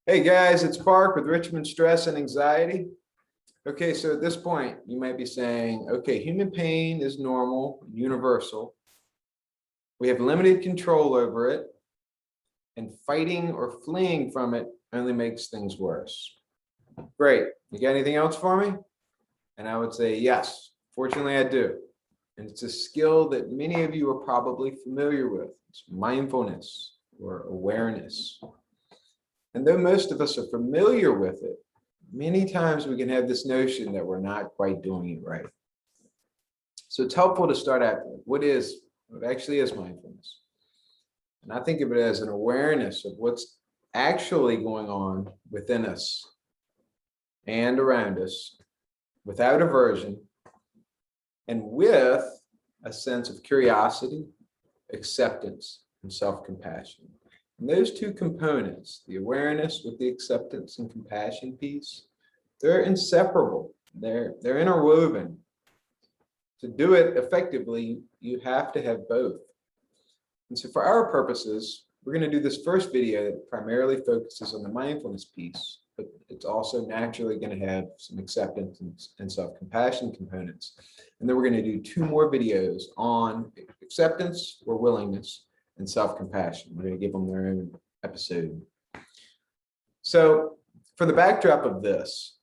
Hey guys, it's Park with Richmond Stress and Anxiety. Okay, so at this point, you might be saying, okay, human pain is normal, universal. We have limited control over it, and fighting or fleeing from it only makes things worse. Great. You got anything else for me? And I would say, yes, fortunately I do. And it's a skill that many of you are probably familiar with. It's mindfulness or awareness. And though most of us are familiar with it, many times we can have this notion that we're not quite doing it right. So it's helpful to start out what actually is mindfulness. And I think of it as an awareness of what's actually going on within us and around us without aversion and with a sense of curiosity, acceptance, and self-compassion. And those two components, the awareness with the acceptance and compassion piece, they're inseparable. They're interwoven. To do it effectively, you have to have both. And so for our purposes, we're going to do this first video that primarily focuses on the mindfulness piece, but it's also naturally going to have some acceptance and self-compassion components. And then we're going to do two more videos on acceptance or willingness and self-compassion. We're going to give them their own episode. So for the backdrop of this,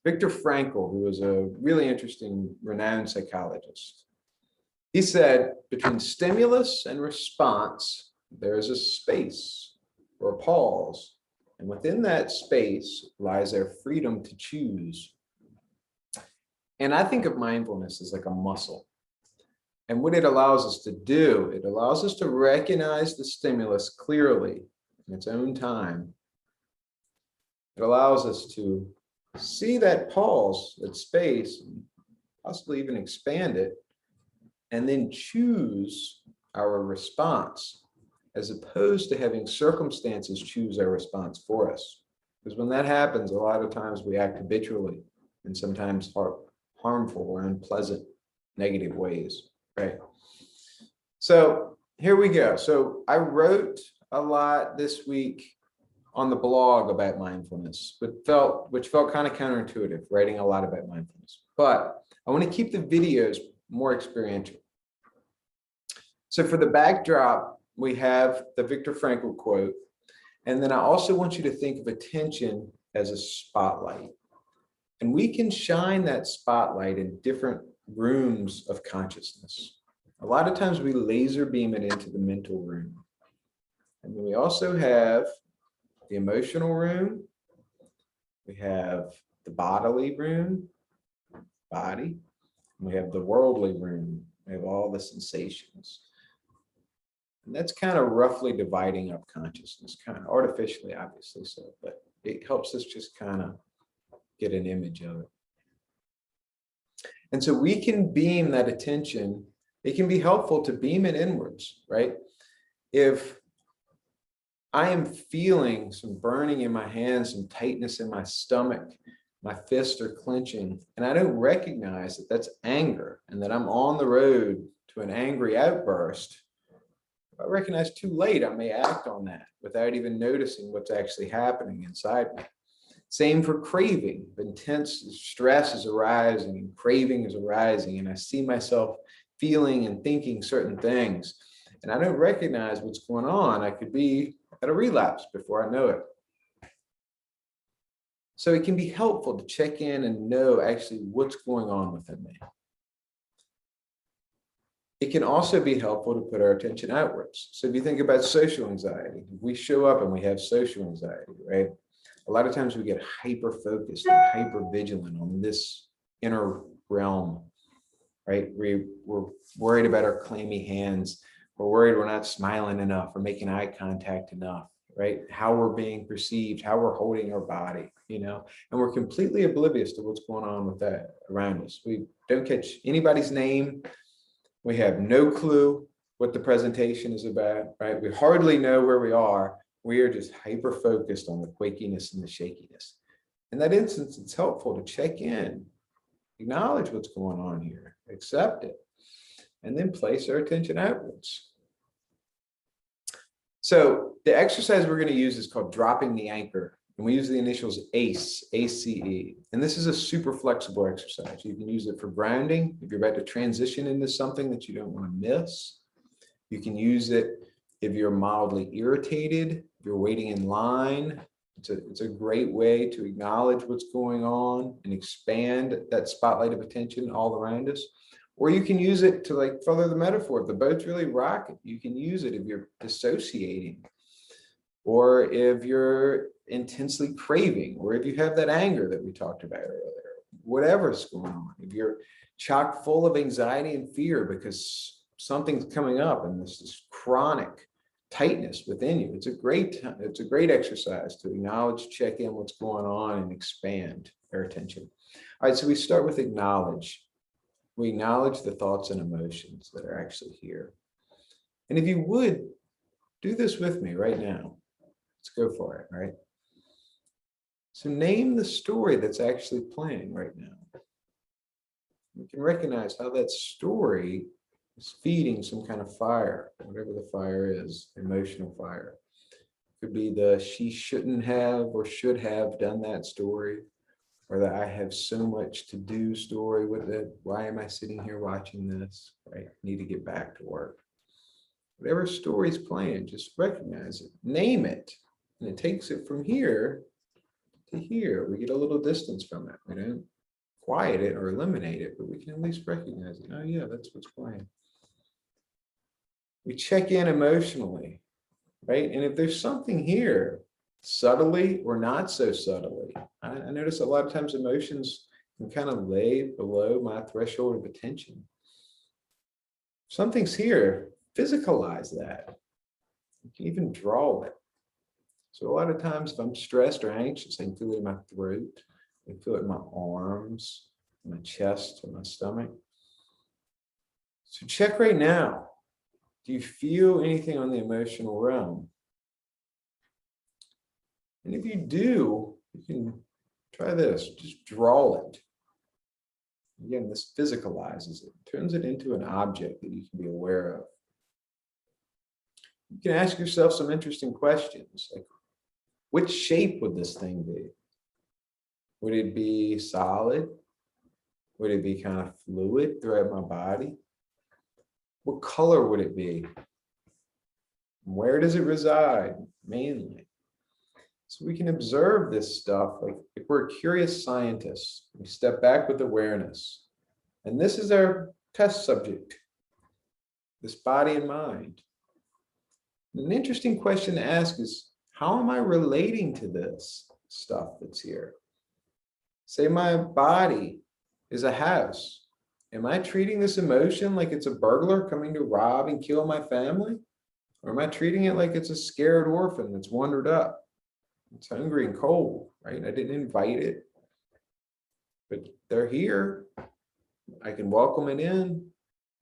Viktor Frankl, who was a really interesting, renowned psychologist, he said, between stimulus and response, there is a space or a pause. And within that space lies our freedom to choose. And I think of mindfulness as like a muscle. And what it allows us to do, it allows us to recognize the stimulus clearly in its own time. It allows us to see that pause, that space, and possibly even expand it, and then choose our response, as opposed to having circumstances choose our response for us. Because when that happens, a lot of times we act habitually and sometimes harmful or unpleasant, negative ways. Right. So here we go. So I wrote a lot this week on the blog about mindfulness, which felt kind of counterintuitive, writing a lot about mindfulness. But I want to keep the videos more experiential. So for the backdrop, we have the Viktor Frankl quote. And then I also want you to think of attention as a spotlight. And we can shine that spotlight in different rooms of consciousness. A lot of times we laser beam it into the mental room. And then we also have the emotional room. We have the bodily room, body. And we have the worldly room. We have all the sensations. And that's kind of roughly dividing up consciousness, kind of artificially, obviously so, but it helps us just kind of get an image of it. And so we can beam that attention. It can be helpful to beam it inwards, right? If I am feeling some burning in my hands, some tightness in my stomach, my fists are clenching, and I don't recognize that that's anger and that I'm on the road to an angry outburst, if I recognize too late, I may act on that without even noticing what's actually happening inside me. Same for craving. Intense stress is arising and craving is arising, and I see myself feeling and thinking certain things, and I don't recognize what's going on. I could be at a relapse before I know it. So it can be helpful to check in and know actually what's going on within me. It can also be helpful to put our attention outwards. So if you think about social anxiety, if we show up and we have social anxiety, right? A lot of times we get hyper-focused and hyper-vigilant on this inner realm, right? We're worried about our clammy hands. We're worried we're not smiling enough or making eye contact enough, right? How we're being perceived, how we're holding our body, and we're completely oblivious to what's going on with that around us. We don't catch anybody's name. We have no clue what the presentation is about, right? We hardly know where we are. We are just hyper-focused on the quakiness and the shakiness. In that instance, it's helpful to check in, acknowledge what's going on here, accept it, and then place our attention outwards. So the exercise we're going to use is called dropping the anchor. And we use the initials ACE, ACE. And this is a super flexible exercise. You can use it for grounding if you're about to transition into something that you don't want to miss. You can use it if you're mildly irritated, if you're waiting in line. It's a great way to acknowledge what's going on and expand that spotlight of attention all around us. Or you can use it to, like, further the metaphor. If the boat's really rocking, you can use it if you're dissociating, or if you're intensely craving, or if you have that anger that we talked about earlier, whatever's going on. If you're chock full of anxiety and fear because something's coming up and this chronic tightness within you, it's a great exercise to acknowledge, check in what's going on, and expand our attention. All right, so we start with acknowledge. We acknowledge the thoughts and emotions that are actually here. And if you would, do this with me right now. Let's go for it, all right? So name the story that's actually playing right now. We can recognize how that story is feeding some kind of fire, whatever the fire is, emotional fire. It could be the she shouldn't have or should have done that story, or the I have so much to do story with it. Why am I sitting here watching this? Right? Need to get back to work. Whatever story's playing, just recognize it, name it, and it takes it from here to here. We get a little distance from it. We don't quiet it or eliminate it, but we can at least recognize it. Oh yeah, that's what's playing. We check in emotionally, right? And if there's something here, subtly or not so subtly, I notice a lot of times emotions can kind of lay below my threshold of attention. Something's here, physicalize that. You can even draw it. So a lot of times if I'm stressed or anxious, I can feel it in my throat, I can feel it in my arms, my chest, and my stomach. So check right now. Do you feel anything on the emotional realm? And if you do, you can try this, just draw it. Again, this physicalizes it, turns it into an object that you can be aware of. You can ask yourself some interesting questions, like, which shape would this thing be? Would it be solid? Would it be kind of fluid throughout my body? What color would it be? Where does it reside mainly? So we can observe this stuff like if we're a curious scientist. We step back with awareness. And this is our test subject, this body and mind. And an interesting question to ask is, how am I relating to this stuff that's here? Say my body is a house. Am I treating this emotion like it's a burglar coming to rob and kill my family? Or am I treating it like it's a scared orphan that's wandered up? It's hungry and cold, right? I didn't invite it, but they're here. I can welcome it in,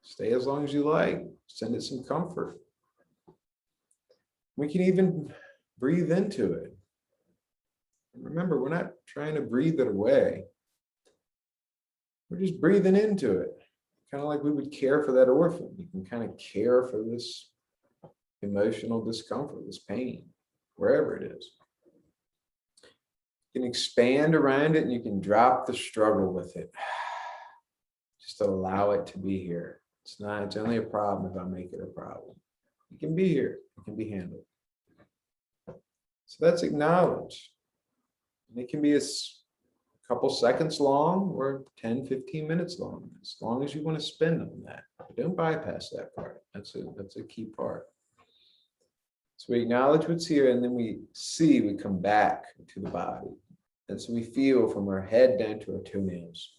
stay as long as you like, send it some comfort. We can even breathe into it. Remember, we're not trying to breathe it away. We're just breathing into it. Kind of like we would care for that orphan. You can kind of care for this emotional discomfort, this pain, wherever it is. You can expand around it and you can drop the struggle with it. Just allow it to be here. It's only a problem if I make it a problem. It can be here, it can be handled. So that's acknowledge. And it can be a couple seconds long or 10, 15 minutes long as you want to spend on that. But don't bypass that part. That's a key part. So we acknowledge what's here, and then we come back to the body. And so we feel from our head down to our toenails.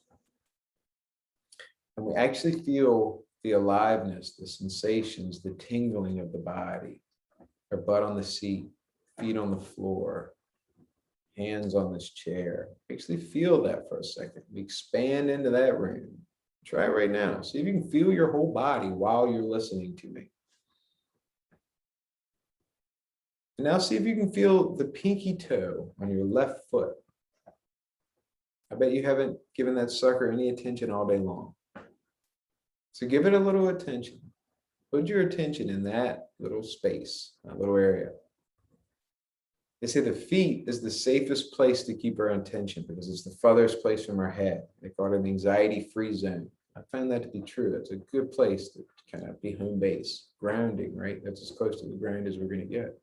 And we actually feel the aliveness, the sensations, the tingling of the body. Our butt on the seat, feet on the floor, hands on this chair. Actually feel that for a second. We expand into that room. Try it right now. See if you can feel your whole body while you're listening to me. And now see if you can feel the pinky toe on your left foot. I bet you haven't given that sucker any attention all day long. So give it a little attention. Put your attention in that little space, that little area. They say the feet is the safest place to keep our attention because it's the farthest place from our head. They call it an anxiety-free zone. I find that to be true. That's a good place to kind of be home base, grounding, right? That's as close to the ground as we're going to get.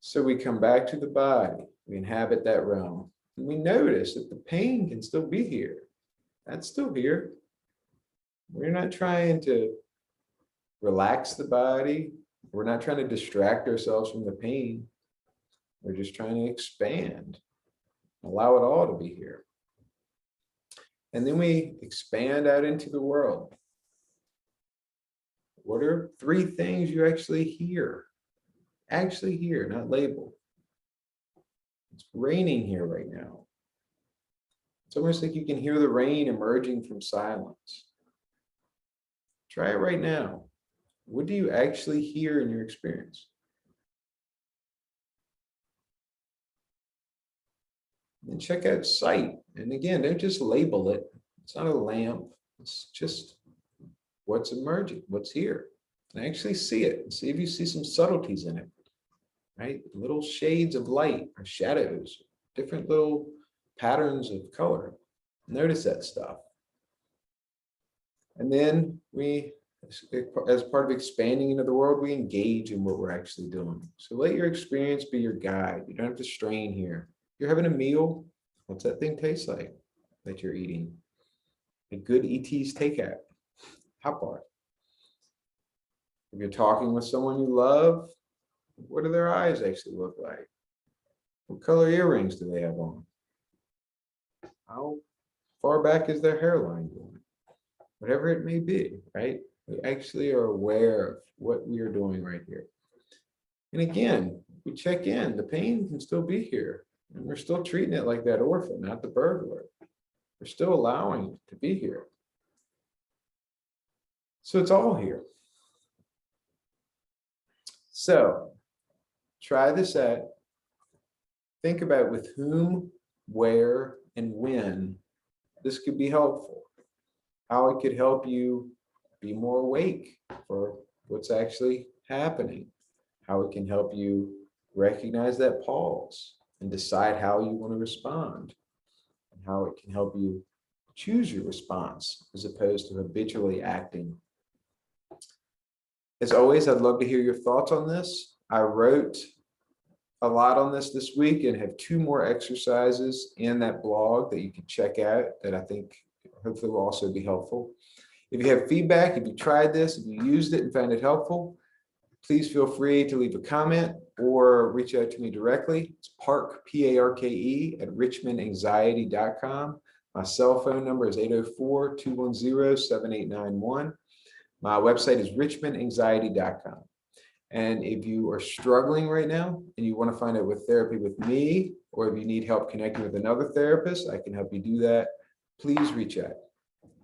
So we come back to the body. We inhabit that realm. And we notice that the pain can still be here. That's still here. We're not trying to relax the body. We're not trying to distract ourselves from the pain. We're just trying to expand, allow it all to be here. And then we expand out into the world. What are 3 things you actually hear? Actually hear, not label. It's raining here right now. It's almost like you can hear the rain emerging from silence. Try it right now. What do you actually hear in your experience? And check out sight. And again, don't just label it. It's not a lamp. It's just what's emerging, what's here. And actually see it. And see if you see some subtleties in it, right? Little shades of light or shadows, different little patterns of color. Notice that stuff. And then we, as part of expanding into the world, we engage in what we're actually doing. So let your experience be your guide. You don't have to strain here. You're having a meal. What's that thing taste like that you're eating? A good ET's takeout. How far? If you're talking with someone you love, what do their eyes actually look like? What color earrings do they have on? How far back is their hairline going? Whatever it may be, right? We actually are aware of what we are doing right here. And again, we check in, the pain can still be here. And we're still treating it like that orphan, not the burglar. We're still allowing it to be here. So it's all here. So try this out. Think about with whom, where, and when this could be helpful. How it could help you be more awake for what's actually happening. How it can help you recognize that pause and decide how you want to respond. And how it can help you choose your response as opposed to habitually acting. As always, I'd love to hear your thoughts on this. I wrote a lot on this week and have 2 more exercises in that blog that you can check out that I think hopefully will also be helpful. If you have feedback, if you tried this, if you used it and found it helpful, please feel free to leave a comment or reach out to me directly. It's Parke, P-A-R-K-E, at richmondanxiety.com. My cell phone number is 804-210-7891. My website is richmondanxiety.com. And if you are struggling right now and you want to find out what therapy with me, or if you need help connecting with another therapist, I can help you do that. Please reach out.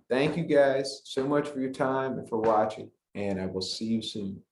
Thank you guys so much for your time and for watching, and I will see you soon.